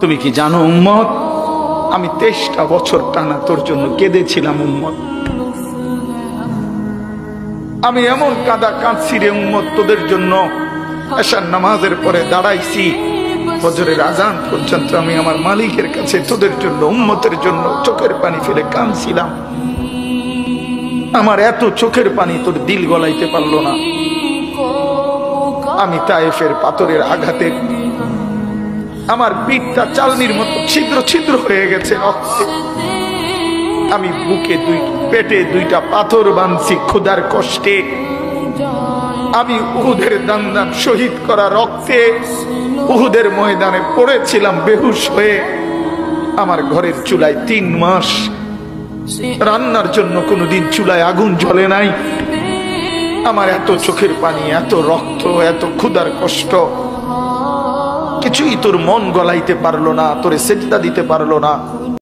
তুমি কি জানো উম্মত, আমি 23টা বছর টানা তোর জন্য কেঁদেছিলাম উম্মত। আমি এমন কাঁদা কাঁদছি রে উম্মত তোদের জন্য। এশার নামাজের পরে দাঁড়াইছি, ফজরের আজান পর্যন্ত আমি আমার মালিকের কাছে তোদের জন্য, উম্মতের জন্য চোখের পানি ফেলে কাঁদছিলাম। আমার এত চোখের পানি তোর দিল গলাইতে পারলো না। আমি তায়েফের পাথরের আঘাতে আমার পিঠটা চালনির মতো ছিদ্র ছিদ্র হয়ে গেছে রক্তে। আমি বুকে পেটে 2টা পাথর বাঁধছি ক্ষুধার কষ্টে। আমি উহুদের দান্দান শহীদ করা রক্তে উহুদের ময়দানে পড়েছিলাম বেহুশ হয়ে। আমার ঘরের চুলায় 3 মাস রান্নার জন্য কোনোদিন চুলায় আগুন জ্বলে নাই। আমার এত চোখের পানি, এত রক্ত, এত ক্ষুধার কষ্ট, কিছুই তোর মন গলাইতে পারলো না, তোরে সেজদা দিতে পারলো না।